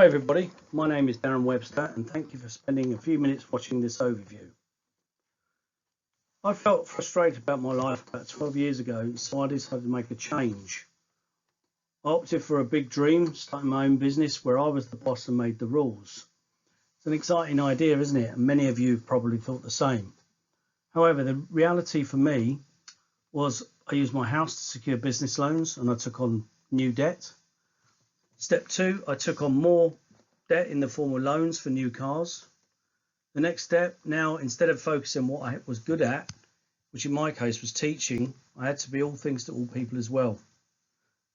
Hi everybody, my name is Darren Webster and thank you for spending a few minutes watching this overview. I felt frustrated about my life about 12 years ago, so I decided to make a change. I opted for a big dream, starting my own business where I was the boss and made the rules. It's an exciting idea, isn't it? And many of you probably thought the same. However, the reality for me was I used my house to secure business loans and I took on new debt. Step 2, I took on more debt in the form of loans for new cars. The next step, now instead of focusing on what I was good at, which in my case was teaching, I had to be all things to all people as well.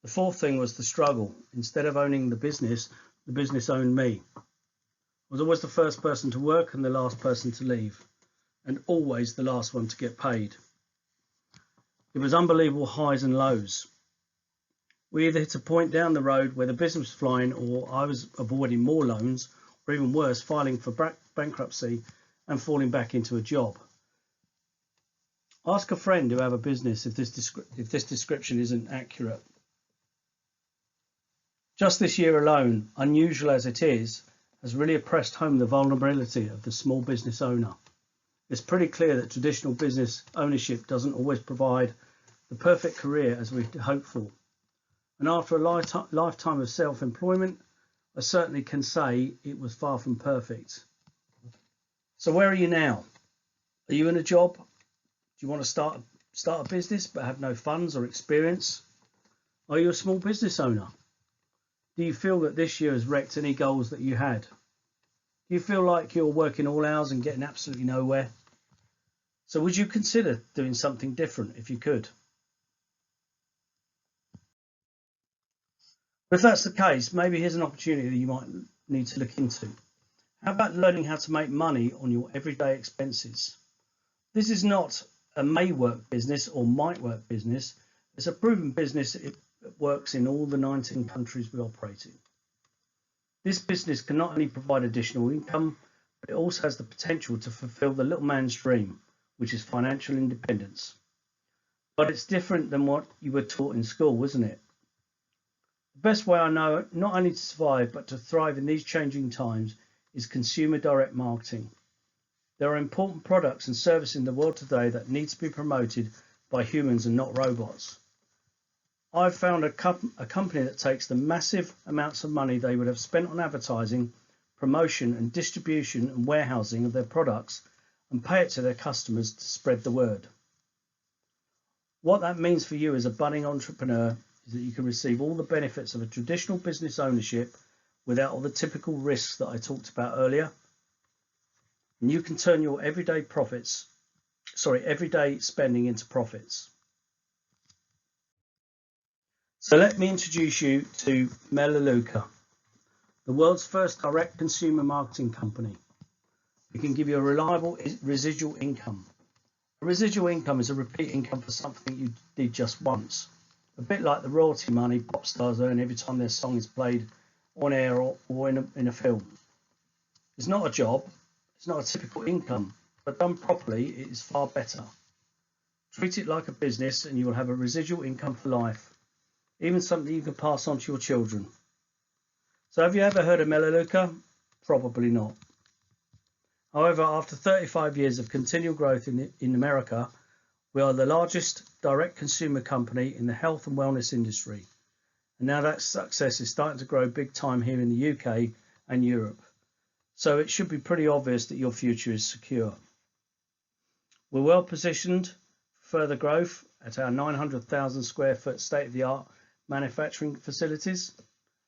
The fourth thing was the struggle. Instead of owning the business owned me. I was always the first person to work and the last person to leave, and always the last one to get paid. It was unbelievable highs and lows. We either hit a point down the road where the business was flying, or I was avoiding more loans, or even worse, filing for bankruptcy and falling back into a job. Ask a friend who have a business if this description isn't accurate. Just this year alone, unusual as it is, has really pressed home the vulnerability of the small business owner. It's pretty clear that traditional business ownership doesn't always provide the perfect career as we'd hoped for. And after a lifetime of self-employment, I certainly can say it was far from perfect. So where are you now? Are you in a job? Do you want to start a business but have no funds or experience? Are you a small business owner? Do you feel that this year has wrecked any goals that you had? Do you feel like you're working all hours and getting absolutely nowhere? So would you consider doing something different if you could? But if that's the case, maybe here's an opportunity that you might need to look into. How about learning how to make money on your everyday expenses? This is not a may work business or might work business. It's a proven business. It works in all the 19 countries we operate in. This business can not only provide additional income, but it also has the potential to fulfill the little man's dream, which is financial independence. But it's different than what you were taught in school, isn't it? The best way I know not only to survive, but to thrive in these changing times is consumer direct marketing. There are important products and services in the world today that need to be promoted by humans and not robots. I've found a company that takes the massive amounts of money they would have spent on advertising, promotion and distribution and warehousing of their products and pay it to their customers to spread the word. What that means for you as a budding entrepreneur is that you can receive all the benefits of a traditional business ownership without all the typical risks that I talked about earlier. And you can turn your everyday spending into profits. So let me introduce you to Melaleuca, the world's first direct consumer marketing company. It can give you a reliable residual income. A residual income is a repeat income for something you did just once, a bit like the royalty money pop stars earn every time their song is played on air or in a film. It's not a job, it's not a typical income, but done properly, it is far better. Treat it like a business and you will have a residual income for life, even something you can pass on to your children. So have you ever heard of Melaleuca? Probably not. However, after 35 years of continual growth in America, we are the largest direct consumer company in the health and wellness industry. And now that success is starting to grow big time here in the UK and Europe. So it should be pretty obvious that your future is secure. We're well positioned for further growth at our 900,000 square foot state-of-the-art manufacturing facilities,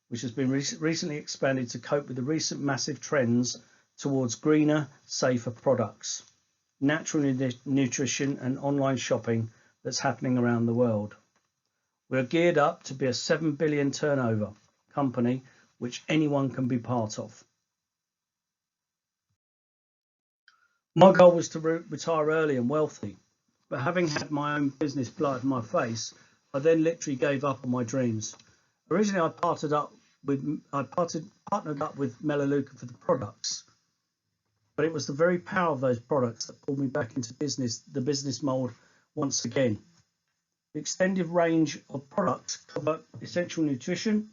which has been recently expanded to cope with the recent massive trends towards greener, safer products, natural nutrition and online shopping that's happening around the world. We're geared up to be a 7 billion turnover company, which anyone can be part of. My goal was to retire early and wealthy, but having had my own business blight in my face, I then literally gave up on my dreams. Originally, I partnered up with Melaleuca for the products, but it was the very power of those products that pulled me back into the business mold once again. The extended range of products cover essential nutrition,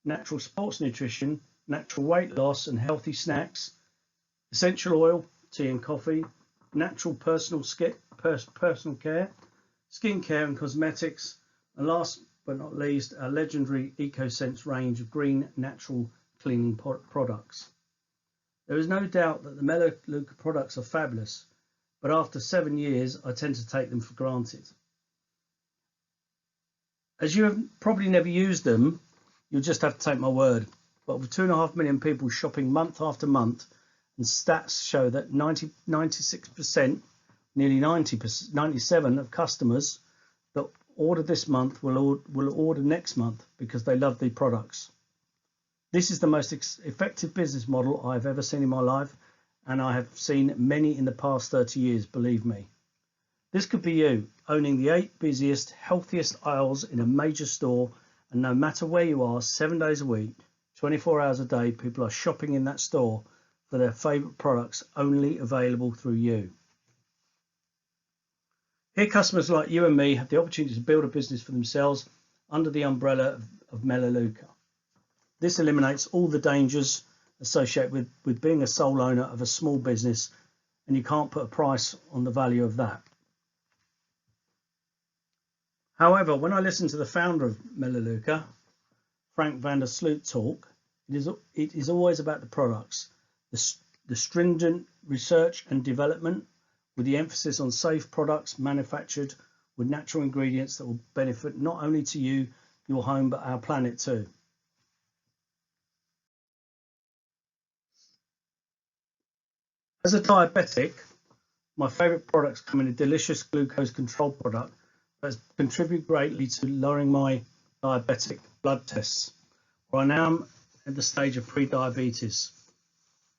natural sports nutrition, natural weight loss and healthy snacks, essential oil, tea and coffee, natural personal care, skin care and cosmetics, and last but not least, our legendary EcoSense range of green natural cleaning products. There is no doubt that the Melaleuca products are fabulous, but after 7 years, I tend to take them for granted. As you have probably never used them, you'll just have to take my word. But with 2.5 million people shopping month after month, and stats show that 96%, nearly 90%, 97% of customers that order this month will order next month because they love the products. This is the most effective business model I've ever seen in my life, and I have seen many in the past 30 years, believe me. This could be you, owning the 8 busiest, healthiest aisles in a major store, and no matter where you are, 7 days a week, 24 hours a day, people are shopping in that store for their favourite products, only available through you. Here, customers like you and me have the opportunity to build a business for themselves under the umbrella of Melaleuca. This eliminates all the dangers associated with being a sole owner of a small business, and you can't put a price on the value of that. However, when I listen to the founder of Melaleuca, Frank van der Sloot, talk, it is always about the products, the stringent research and development, with the emphasis on safe products manufactured with natural ingredients that will benefit not only to you, your home, but our planet too. As a diabetic, my favourite products come in a delicious glucose control product that contribute greatly to lowering my diabetic blood tests, where I now am at the stage of pre-diabetes.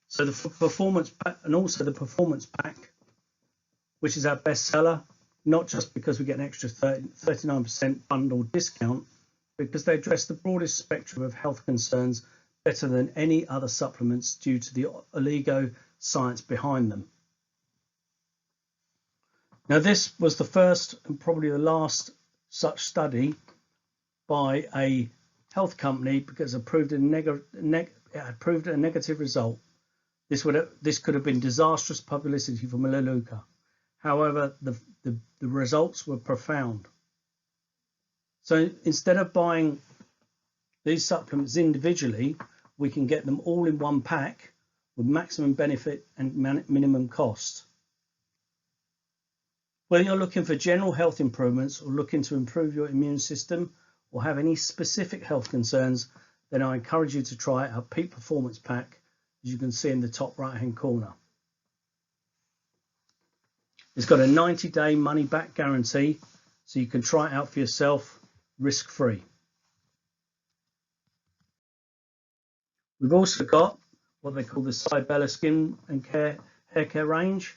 So the performance pack, and also the performance pack, which is our best seller, not just because we get an extra 39% bundle discount, because they address the broadest spectrum of health concerns better than any other supplements due to the oligo science behind them. Now, this was the first and probably the last such study by a health company because it proved a negative result. This could have been disastrous publicity for Melaleuca. However, the results were profound. So instead of buying these supplements individually, we can get them all in one pack with maximum benefit and minimum cost. Whether you're looking for general health improvements or looking to improve your immune system or have any specific health concerns, then I encourage you to try our Peak Performance Pack, as you can see in the top right hand corner. It's got a 90-day money back guarantee, so you can try it out for yourself risk free. We've also got what they call the Cybella Skin and Hair Care range,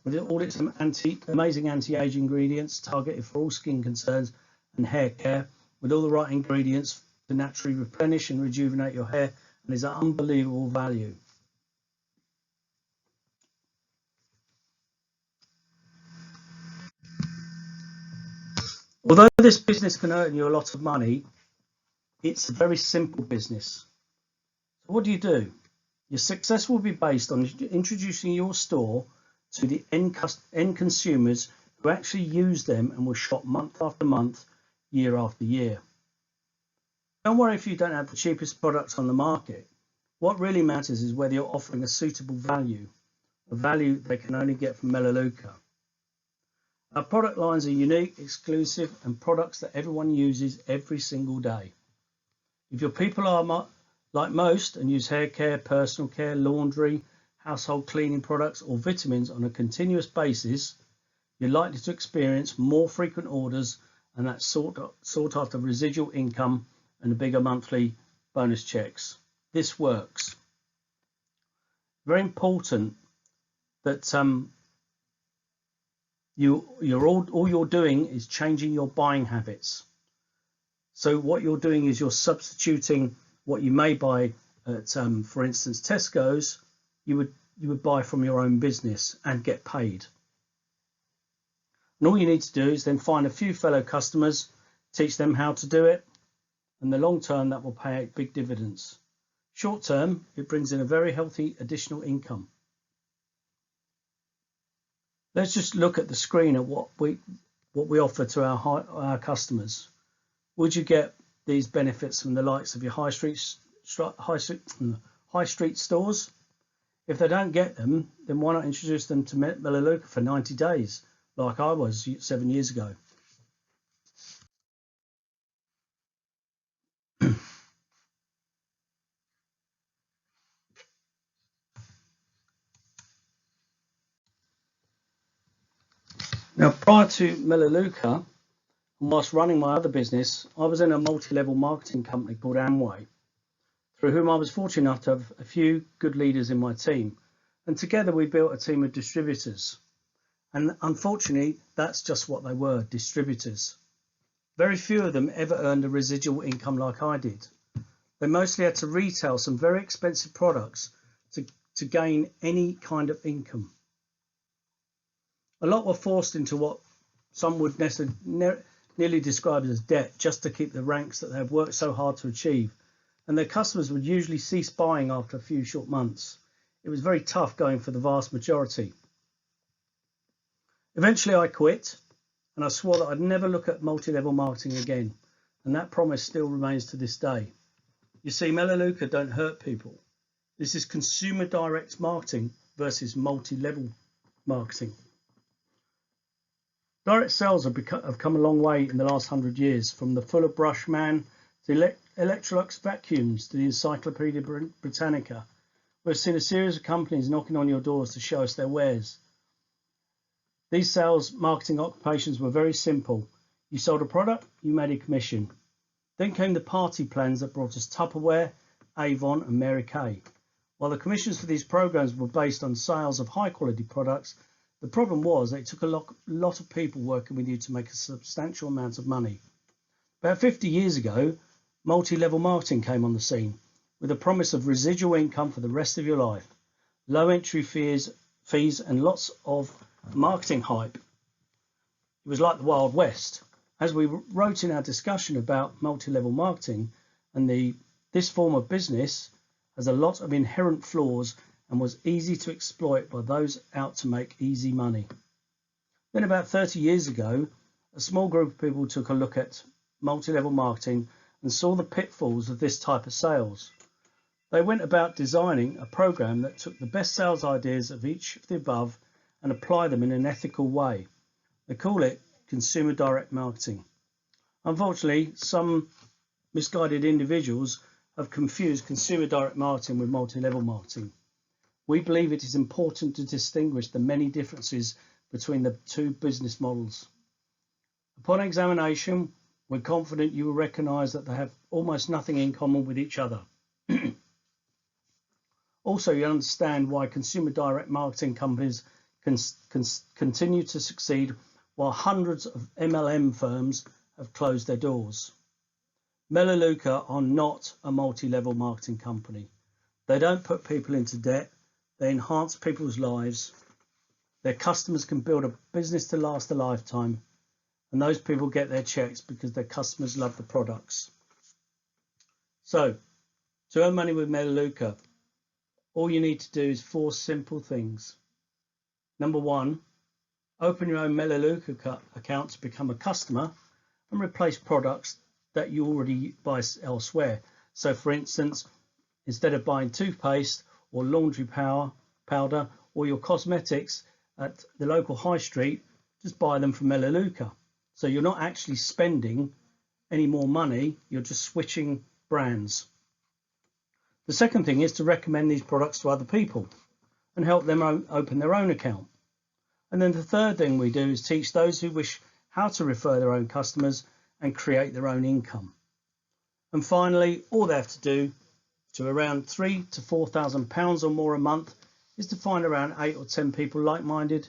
with all its amazing anti-age ingredients targeted for all skin concerns and hair care, with all the right ingredients to naturally replenish and rejuvenate your hair, and is an unbelievable value. Although this business can earn you a lot of money, it's a very simple business. So what do? Your success will be based on introducing your store to the end consumers who actually use them and will shop month after month, year after year. Don't worry if you don't have the cheapest products on the market. What really matters is whether you're offering a suitable value, a value they can only get from Melaleuca. Our product lines are unique, exclusive, and products that everyone uses every single day. If your people are like most and use hair care, personal care, laundry, household cleaning products, or vitamins on a continuous basis, you're likely to experience more frequent orders and that sought after residual income and the bigger monthly bonus checks. This works. Very important that all you're doing is changing your buying habits. So what you're doing is you're substituting what you may buy at, for instance, Tesco's, you would buy from your own business and get paid. And all you need to do is then find a few fellow customers, teach them how to do it, and in the long term that will pay out big dividends. Short term, it brings in a very healthy additional income. Let's just look at the screen at what we offer to our customers. Would you get these benefits from the likes of your high street stores? If they don't get them, then why not introduce them to Melaleuca for 90 days, like I was 7 years ago? Now, prior to Melaleuca, whilst running my other business, I was in a multi-level marketing company called Amway, through whom I was fortunate enough to have a few good leaders in my team. And together we built a team of distributors. And unfortunately, that's just what they were, distributors. Very few of them ever earned a residual income like I did. They mostly had to retail some very expensive products to gain any kind of income. A lot were forced into what some would nearly describe as debt, just to keep the ranks that they have worked so hard to achieve. And their customers would usually cease buying after a few short months. It was very tough going for the vast majority. Eventually I quit, and I swore that I'd never look at multi-level marketing again. And that promise still remains to this day. You see, Melaleuca don't hurt people. This is consumer direct marketing versus multi-level marketing. Direct sales have come a long way in the last 100 years, from the Fuller Brush Man to Electrolux vacuums to the Encyclopedia Britannica. We've seen a series of companies knocking on your doors to show us their wares. These sales marketing occupations were very simple. You sold a product, you made a commission. Then came the party plans that brought us Tupperware, Avon and Mary Kay. While the commissions for these programs were based on sales of high quality products, the problem was that it took a lot of people working with you to make a substantial amount of money. About 50 years ago, multi-level marketing came on the scene with a promise of residual income for the rest of your life, low entry fees and lots of marketing hype. It was like the Wild West. As we wrote in our discussion about multi-level marketing, and this form of business has a lot of inherent flaws and was easy to exploit by those out to make easy money. Then about 30 years ago, a small group of people took a look at multi-level marketing and saw the pitfalls of this type of sales. They went about designing a program that took the best sales ideas of each of the above and applied them in an ethical way. They call it consumer direct marketing. Unfortunately, some misguided individuals have confused consumer direct marketing with multi-level marketing. We believe it is important to distinguish the many differences between the two business models. Upon examination, we're confident you will recognise that they have almost nothing in common with each other. Also, you understand why consumer direct marketing companies can continue to succeed while hundreds of MLM firms have closed their doors. Melaleuca are not a multi-level marketing company. They don't put people into debt. They enhance people's lives. Their customers can build a business to last a lifetime. And those people get their checks because their customers love the products. So, to earn money with Melaleuca, all you need to do is 4 simple things. Number 1, open your own Melaleuca account to become a customer and replace products that you already buy elsewhere. So, for instance, instead of buying toothpaste or laundry powder or your cosmetics at the local high street, just buy them from Melaleuca. So you're not actually spending any more money, you're just switching brands. The second thing is to recommend these products to other people and help them open their own account. And then the third thing we do is teach those who wish how to refer their own customers and create their own income. And finally, all they have to do to around £3,000 to £4,000 or more a month is to find around 8 or 10 people like-minded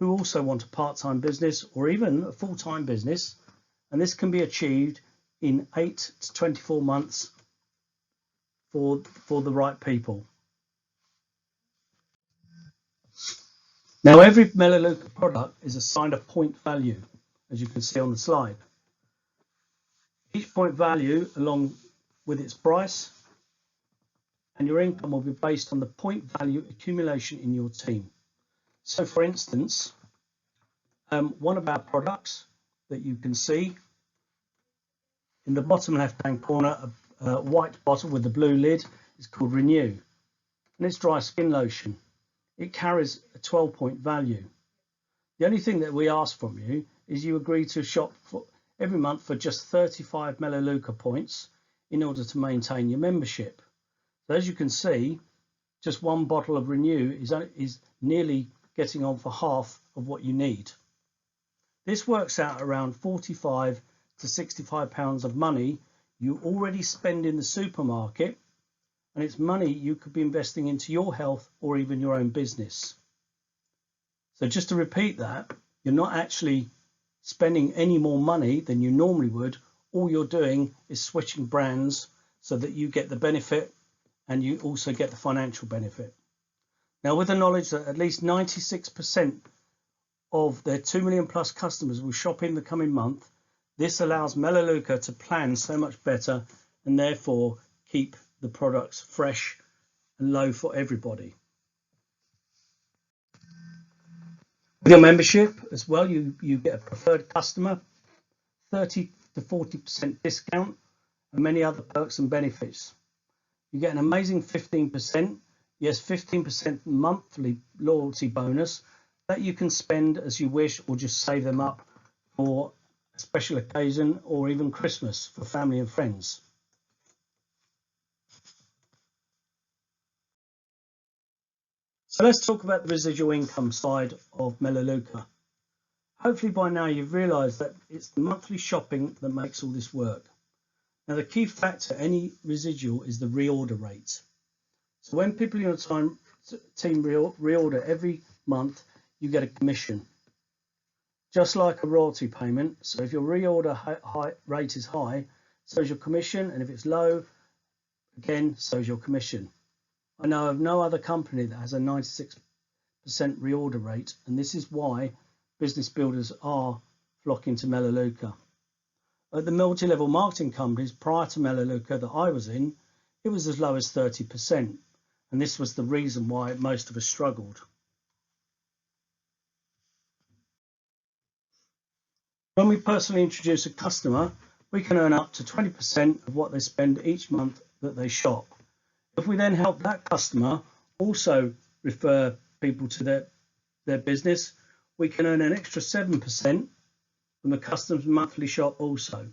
who also want a part-time business or even a full-time business, and this can be achieved in 8 to 24 months for the right people. Now, every Melaleuca product is assigned a point value, as you can see on the slide. Each point value, along with its price, and your income will be based on the point value accumulation in your team. So for instance, one of our products that you can see in the bottom left hand corner, a white bottle with a blue lid, is called Renew, and it's dry skin lotion. It carries a 12-point value. The only thing that we ask from you is you agree to shop every month for just 35 Melaleuca points in order to maintain your membership. So as you can see, just one bottle of Renew is nearly getting on for half of what you need. This works out around 45 to 65 pounds of money you already spend in the supermarket, and it's money you could be investing into your health or even your own business. So just to repeat that, you're not actually spending any more money than you normally would. All you're doing is switching brands so that you get the benefit and you also get the financial benefit. Now, with the knowledge that at least 96% of their 2 million plus customers will shop in the coming month, this allows Melaleuca to plan so much better and therefore keep the products fresh and low for everybody. With your membership as well, you get a preferred customer, 30 to 40% discount, and many other perks and benefits. You get an amazing 15%, yes, 15% monthly loyalty bonus that you can spend as you wish, or just save them up for a special occasion or even Christmas for family and friends. So let's talk about the residual income side of Melaleuca. Hopefully by now you've realised that it's the monthly shopping that makes all this work. Now the key factor any residual is the reorder rate. So when people in your team reorder every month, you get a commission. Just like a royalty payment. So if your reorder rate is high, so is your commission, and if it's low, again, so is your commission. I know of no other company that has a 96% reorder rate, and this is why business builders are flocking to Melaleuca. At the multi-level marketing companies prior to Melaleuca that I was in, it was as low as 30%, and this was the reason why most of us struggled. When we personally introduce a customer, we can earn up to 20% of what they spend each month that they shop. If we then help that customer also refer people to their business, we can earn an extra 7% from the customer's monthly shop also.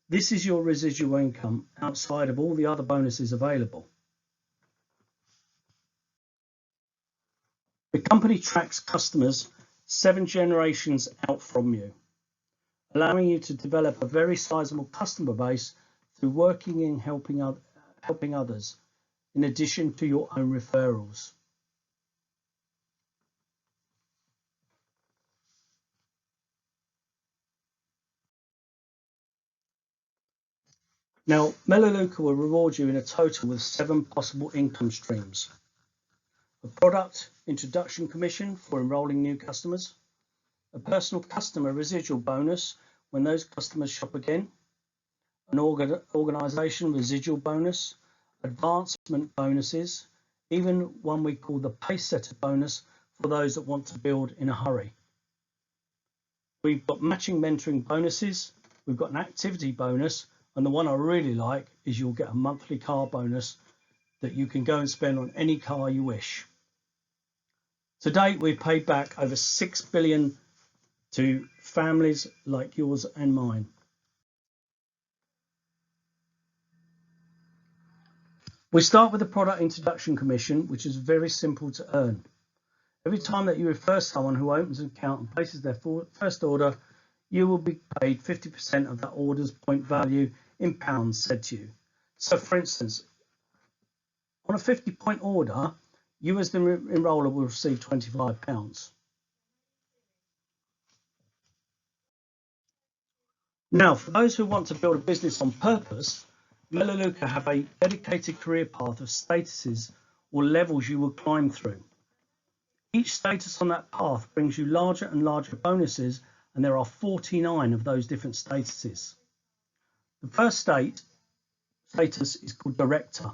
This is your residual income outside of all the other bonuses available. The company tracks customers 7 generations out from you, allowing you to develop a very sizable customer base through working in helping others, in addition to your own referrals. Now, Melaleuca will reward you in a total with 7 possible income streams. A product introduction commission for enrolling new customers, a personal customer residual bonus when those customers shop again, an organisation residual bonus, advancement bonuses, even one we call the pace setter bonus for those that want to build in a hurry. We've got matching mentoring bonuses, we've got an activity bonus, and the one I really like is you'll get a monthly car bonus that you can go and spend on any car you wish. To date, we've paid back over 6 billion to families like yours and mine. We start with the product introduction commission, which is very simple to earn. Every time that you refer someone who opens an account and places their first order, you will be paid 50% of that order's point value in pounds said to you. So for instance, on a 50-point order, you as the enroller will receive £25. Now, for those who want to build a business on purpose, Melaleuca have a dedicated career path of statuses or levels you will climb through. Each status on that path brings you larger and larger bonuses, and there are 49 of those different statuses. The first status is called Director.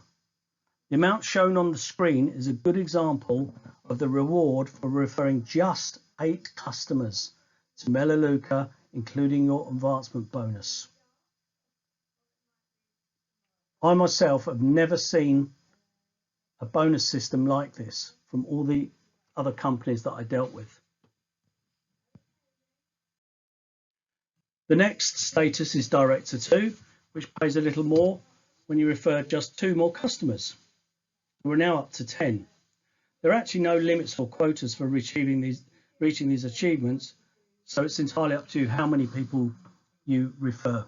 The amount shown on the screen is a good example of the reward for referring just 8 customers to Melaleuca, including your advancement bonus. I myself have never seen a bonus system like this from all the other companies that I dealt with. The next status is Director 2, which pays a little more when you refer just 2 more customers. We're now up to 10. There are actually no limits or quotas for reaching these achievements, so it's entirely up to you how many people you refer.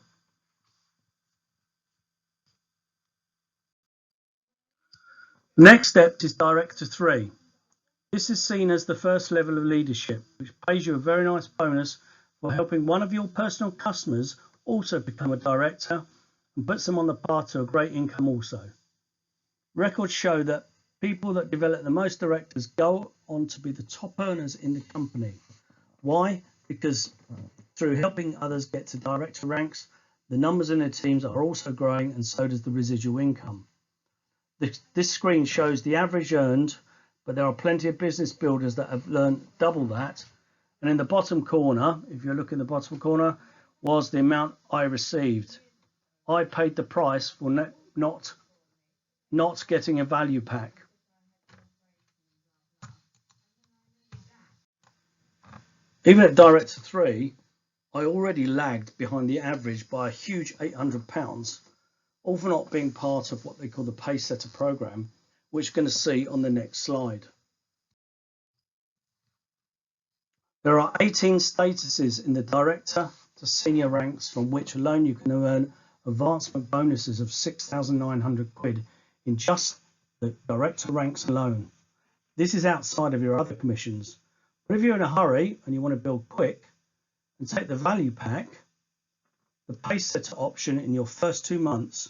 The next step is Director 3. This is seen as the first level of leadership, which pays you a very nice bonus for helping one of your personal customers also become a director and puts them on the path to a great income also. Records show that people that develop the most directors go on to be the top earners in the company. Why? Because through helping others get to director ranks, the numbers in their teams are also growing, and so does the residual income. This screen shows the average earned, but there are plenty of business builders that have learned double that. And in the bottom corner, if you look in the bottom corner, was the amount I received. I paid the price for not getting a value pack. Even at Director 3, I already lagged behind the average by a huge £800, all for not being part of what they call the Pacesetter program, which you're going to see on the next slide. There are 18 statuses in the director to senior ranks, from which alone you can earn advancement bonuses of £6,900 in just the director ranks alone. This is outside of your other commissions. But if you're in a hurry and you want to build quick and take the value pack, the Pacesetter option in your first 2 months,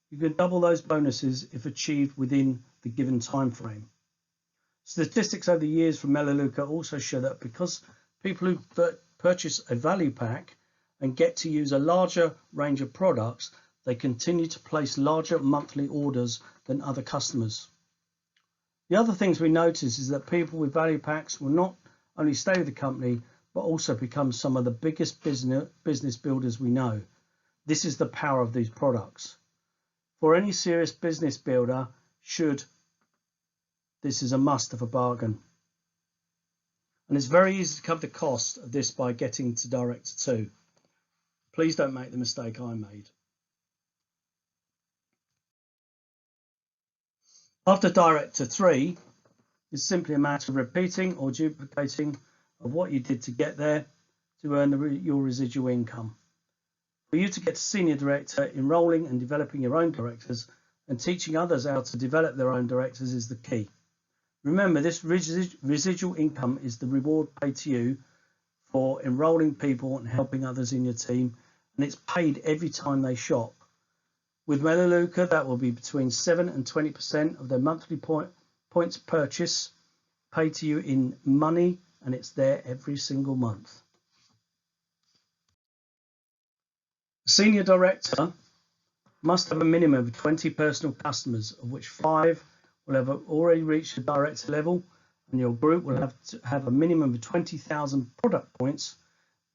you can double those bonuses if achieved within the given time frame. Statistics over the years from Melaleuca also show that because people who purchase a value pack and get to use a larger range of products, they continue to place larger monthly orders than other customers. The other things we notice is that people with value packs will not only stay with the company, but also become some of the biggest business builders we know. This is the power of these products. For any serious business builder, this is a must of a bargain. And it's very easy to cover the cost of this by getting to Director 2. Please don't make the mistake I made. After Director 3, it's simply a matter of repeating or duplicating of what you did to get there to earn your residual income. For you to get to Senior Director, enrolling and developing your own directors and teaching others how to develop their own directors is the key. Remember, this residual income is the reward paid to you for enrolling people and helping others in your team, and it's paid every time they shop. With Melaleuca, that will be between 7 and 20% of their monthly points purchase paid to you in money, and it's there every single month. A senior director must have a minimum of 20 personal customers, of which 5 will have already reached the director level, and your group will have to have a minimum of 20,000 product points,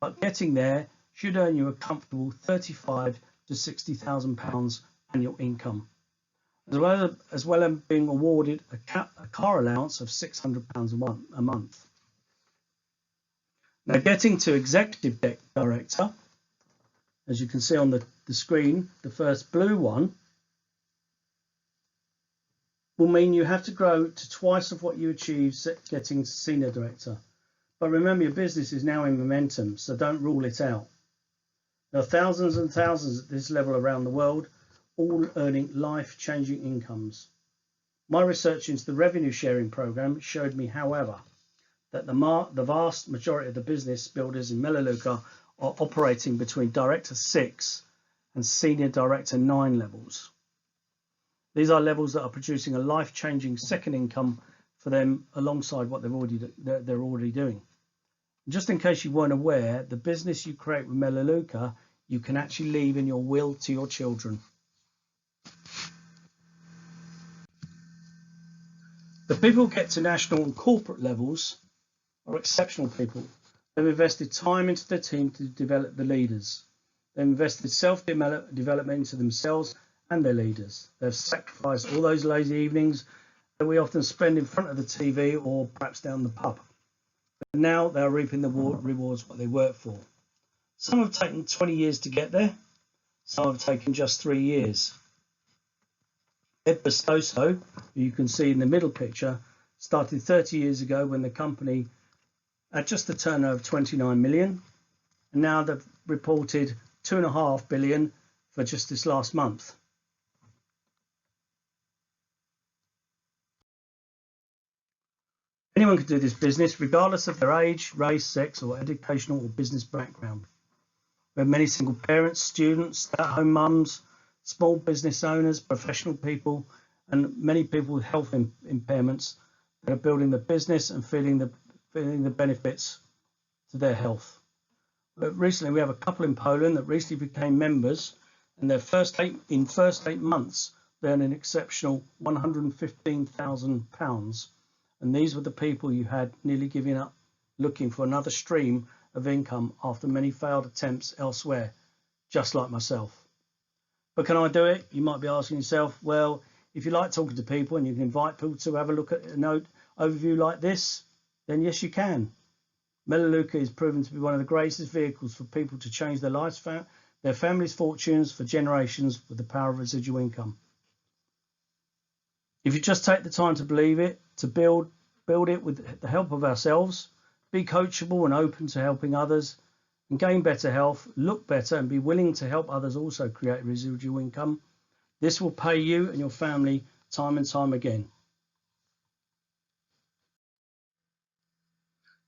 but getting there should earn you a comfortable £35,000 to £60,000 annual income, as well as being awarded a car allowance of £600 a month. Now, getting to executive director, as you can see on the screen, the first blue one, will mean you have to grow to twice of what you achieved getting to senior director. But remember, your business is now in momentum, so don't rule it out. There are thousands and thousands at this level around the world, all earning life-changing incomes. My research into the revenue sharing program showed me, however, that the vast majority of the business builders in Melaleuca are operating between Director 6 and Senior Director 9 levels. These are levels that are producing a life-changing second income for them alongside what they're already doing. Just in case you weren't aware, the business you create with Melaleuca, you can actually leave in your will to your children. The people who get to national and corporate levels are exceptional people. They've invested time into their team to develop the leaders. They've invested self-development into themselves and their leaders. They've sacrificed all those lazy evenings that we often spend in front of the TV or perhaps down the pub. But now they're reaping the rewards what they work for. Some have taken 20 years to get there. Some have taken just 3 years. Ed Bestoso, who you can see in the middle picture, started 30 years ago when the company had just a turnover of 29 million, and now they've reported 2.5 billion for just this last month. Anyone can do this business, regardless of their age, race, sex, or educational or business background. We have many single parents, students, at-home mums, small business owners, professional people, and many people with health impairments that are building the business and feeling the benefits to their health. But recently, we have a couple in Poland that recently became members, and their first 8 months, they earned an exceptional £115,000. And these were the people you had nearly giving up, looking for another stream of income after many failed attempts elsewhere, just like myself. But can I do it? You might be asking yourself, well, if you like talking to people and you can invite people to have a look at an overview like this, then yes, you can. Melaleuca is proven to be one of the greatest vehicles for people to change their lives, their families' fortunes for generations with the power of residual income. If you just take the time to believe it, to build it with the help of ourselves, be coachable and open to helping others, and gain better health, look better, and be willing to help others also create residual income, this will pay you and your family time and time again.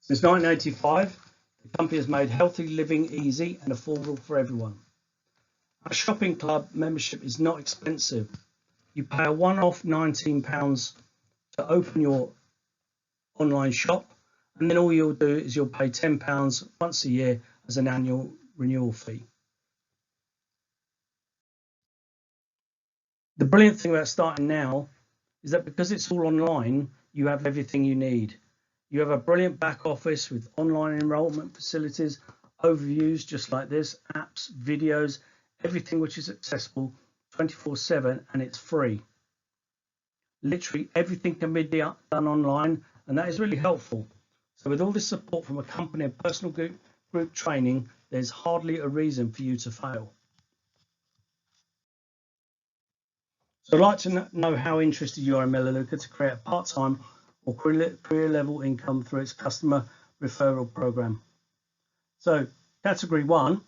Since 1985, the company has made healthy living easy and affordable for everyone. Our shopping club membership is not expensive. You pay a one-off £19 to open your online shop, and then all you'll do is you'll pay £10 once a year as an annual renewal fee. The brilliant thing about starting now is that because it's all online, you have everything you need. You have a brilliant back office with online enrollment facilities, overviews just like this, apps, videos, everything which is accessible 24/7, and it's free. Literally everything can be done online, and that is really helpful. So with all this support from a company and personal group training, there's hardly a reason for you to fail. So I'd like to know how interested you are in Melaleuca to create a part-time or career level income through its customer referral program. So category 1,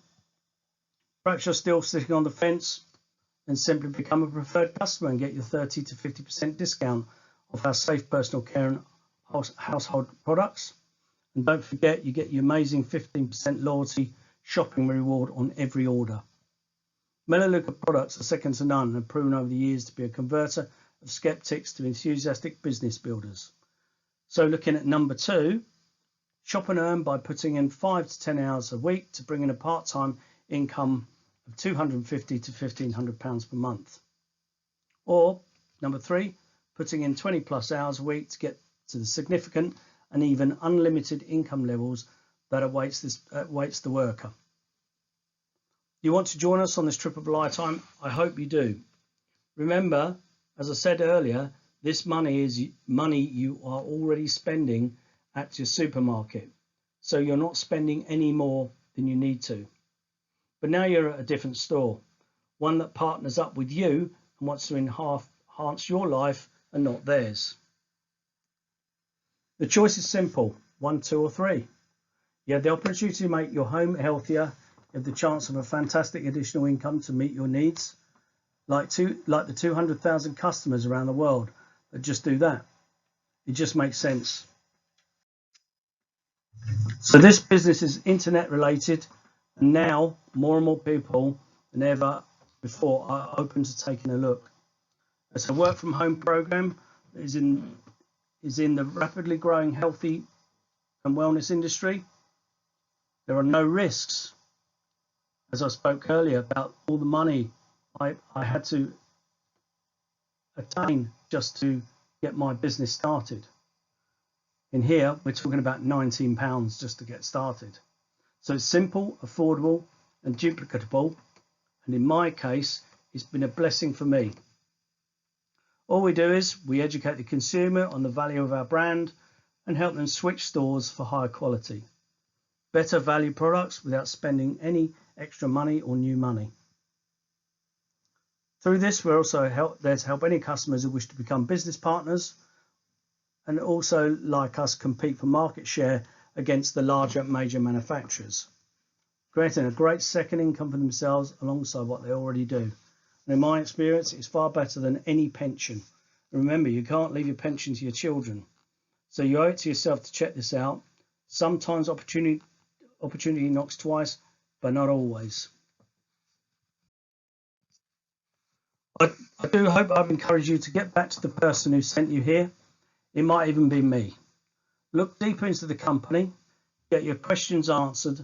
perhaps you're still sitting on the fence, and simply become a preferred customer and get your 30 to 50% discount off our safe personal care and household products. And don't forget, you get your amazing 15% loyalty shopping reward on every order. Melaleuca products are second to none and have proven over the years to be a converter of skeptics to enthusiastic business builders. So looking at number 2, shop and earn by putting in 5 to 10 hours a week to bring in a part-time income of £250 to £1,500 per month. Or number 3, putting in 20 plus hours a week to get to the significant and even unlimited income levels that awaits the worker. You want to join us on this trip of a lifetime? I hope you do. Remember, as I said earlier, this money is money you are already spending at your supermarket. So you're not spending any more than you need to. But now you're at a different store, one that partners up with you and wants to enhance your life and not theirs. The choice is simple, 1, 2 or 3. You have the opportunity to make your home healthier. You have the chance of a fantastic additional income to meet your needs, like the 200,000 customers around the world that just do that. It just makes sense. So this business is internet related, and now more and more people than ever before are open to taking a look. It's a work from home program that is in the rapidly growing healthy and wellness industry. There are no risks. As I spoke earlier about all the money I had to attain just to get my business started. In here, we're talking about £19 just to get started. So it's simple, affordable and duplicatable. And in my case, it's been a blessing for me. All we do is we educate the consumer on the value of our brand and help them switch stores for higher quality, better value products without spending any extra money or new money. Through this, we're also there to help any customers who wish to become business partners and also, like us, compete for market share against the larger major manufacturers, creating a great second income for themselves alongside what they already do. And in my experience, it's far better than any pension. And remember, you can't leave your pension to your children. So you owe it to yourself to check this out. Sometimes opportunity knocks twice, but not always. I do hope I've encouraged you to get back to the person who sent you here. It might even be me. Look deeper into the company, get your questions answered,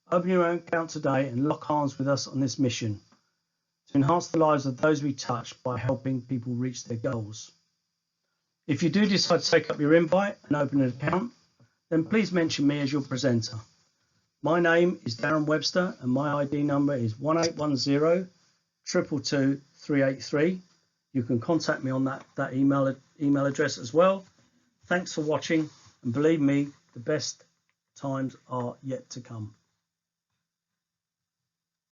open your own account today and lock arms with us on this mission to enhance the lives of those we touch by helping people reach their goals. If you do decide to take up your invite and open an account, then please mention me as your presenter. My name is Darren Webster and my ID number is 1810 222 383. You can contact me on that email address as well. Thanks for watching, and believe me, the best times are yet to come.